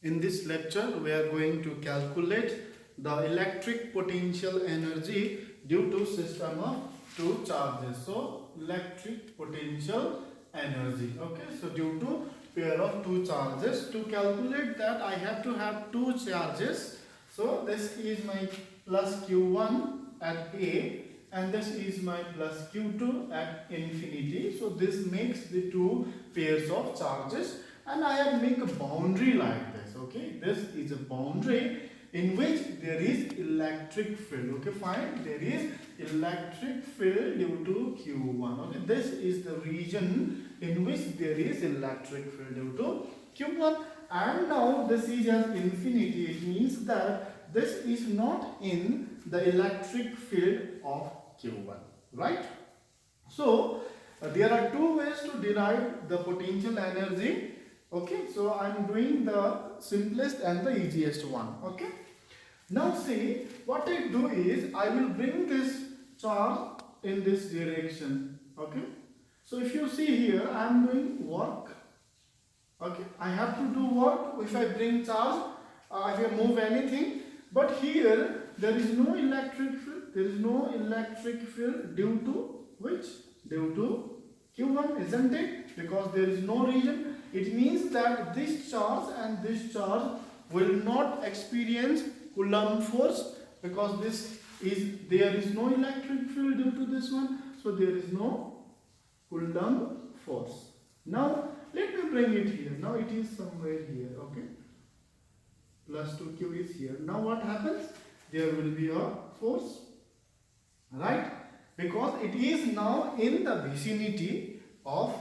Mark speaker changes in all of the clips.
Speaker 1: In this lecture, we are going to calculate the electric potential energy due to system of two charges. So, electric potential energy. Okay, so due to pair of two charges, to calculate that I have to have two charges. So, this is my plus Q1 at A and this is my plus Q2 at infinity. So, this makes the two pairs of charges and I have make a boundary like this. Okay, this is a boundary in which there is electric field. Okay, fine, there is electric field due to Q1. Okay, this is the region in which there is electric field due to Q1, and now this is as infinity. It means that this is not in the electric field of Q1, right? So there are two ways to derive the potential energy. Okay, so I am doing the simplest and the easiest one. Okay, now see what I do is I will bring this charge in this direction. Okay, so if you see here I am doing work. Okay, I have to do work if I bring charge, if I move anything, but here there is no electric field. There is no electric field due to which? Due to Q1, isn't it? Because there is no region. It means that this charge and this charge will not experience Coulomb force because there is no electric field due to this one. So there is no Coulomb force. Now let me bring it here. Now it is somewhere here. Okay. Plus 2Q is here. Now what happens? There will be a force. Right? Because it is now in the vicinity of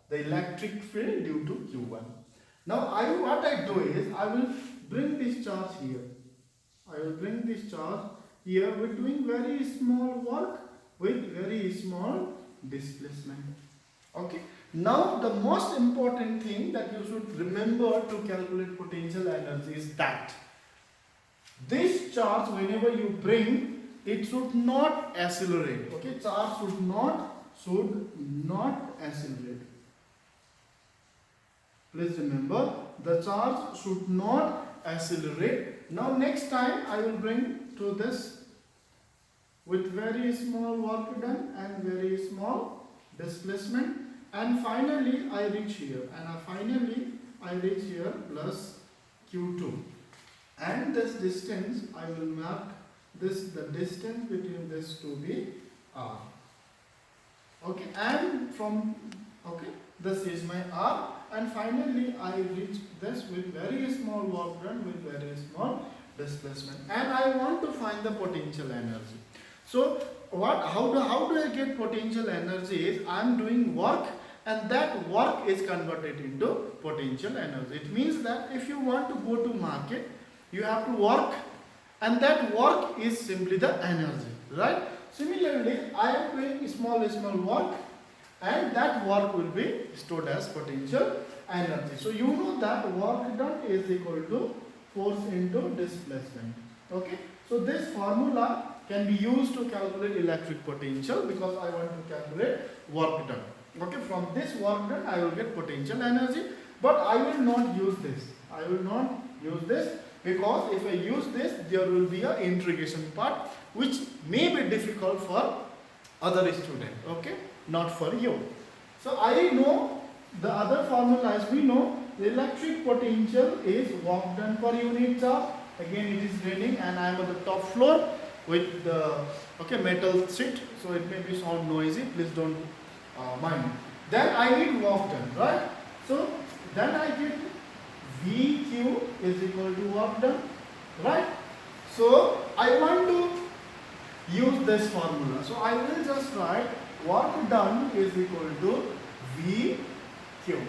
Speaker 1: the electric field due to Q1. Now what I do is I will bring this charge here. I will bring this charge here with doing very small work with very small displacement. Okay. Now the most important thing that you should remember to calculate potential energy is that this charge whenever you bring, it should not accelerate. Okay, charge should not accelerate. Please remember, the charge should not accelerate. Now next time I will bring to this with very small work done and very small displacement, and finally I reach here, plus Q2, and this distance I will mark this, the distance between this to be R. Okay, and from, okay, this is my R, and finally I reach this with very small work done with very small displacement, and I want to find the potential energy. So how do I get potential energy is I am doing work and that work is converted into potential energy. It means that if you want to go to market, you have to work, and that work is simply the energy, right? Similarly, I am doing small work and that work will be stored as potential energy. So you know that work done is equal to force into displacement. Okay, so this formula can be used to calculate electric potential because I want to calculate work done. Okay, from this work done I will get potential energy, but I will not use this. Because if I use this, there will be an integration part which may be difficult for other student, okay, not for you. So I know the other formulas. We know the electric potential is work done per unit charge. Again it is raining and I am on the top floor with the metal sheet, so it may be sound noisy, please don't mind. Then I need work done, right? So then I get VQ is equal to work done, right? So I want to use this formula. So I will just write work done is equal to VQ.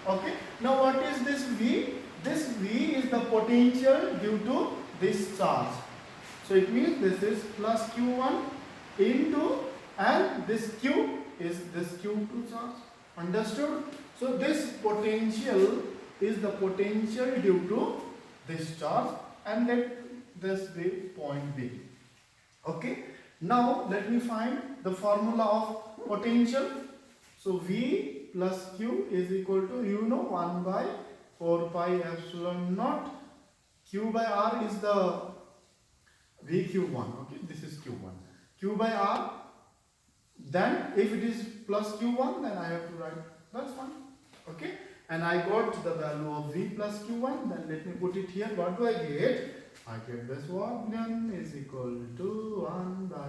Speaker 1: Okay. Now what is this V? This V is the potential due to this charge. So it means this is plus Q1 into, and this Q is this Q2 charge. Understood? So this potential is the potential due to this charge, and let this be point B. Okay. Now let me find the formula of potential. So V plus Q is equal to 1 by 4 pi epsilon naught. Q by R is the VQ1. Okay, this is Q1. Q by R. Then if it is plus Q1, then I have to write. That's fine. Okay. And I got the value of V plus Q1. Then let me put it here. What do I get? I get this work done is equal to 1 by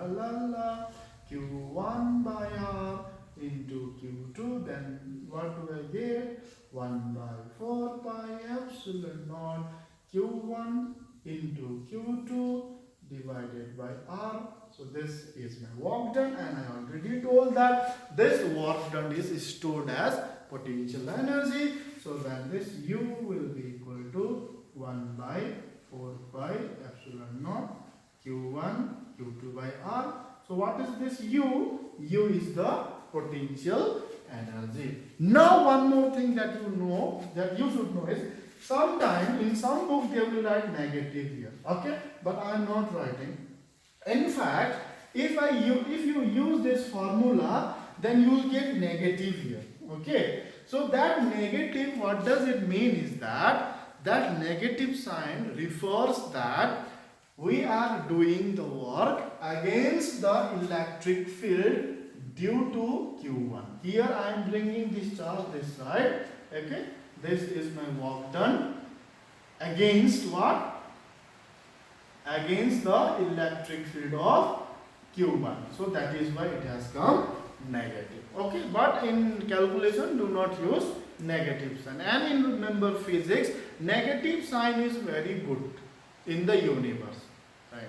Speaker 1: la Q1 by R into Q2. Then what do I get? 1 by 4 pi epsilon naught Q1 into Q2 divided by R. So this is my work done, and I already told that this work done is stored as potential energy. So then this U will be equal to 1 by 4 pi epsilon naught Q1 Q2 by R. So what is this U? U is the potential energy. Now one more thing that you should know is, sometime in some book they will write negative here. Okay, but I am not writing. In fact, if you use this formula, then you will get negative here. Okay, so that negative, what does it mean is that negative sign refers that we are doing the work against the electric field due to Q1. Here I am bringing this charge this side. Okay, this is my work done against what? Against the electric field of Q1. So that is why it has come negative. Okay, but in calculation do not use negative sign. And in remember physics, negative sign is very good in the universe. Right.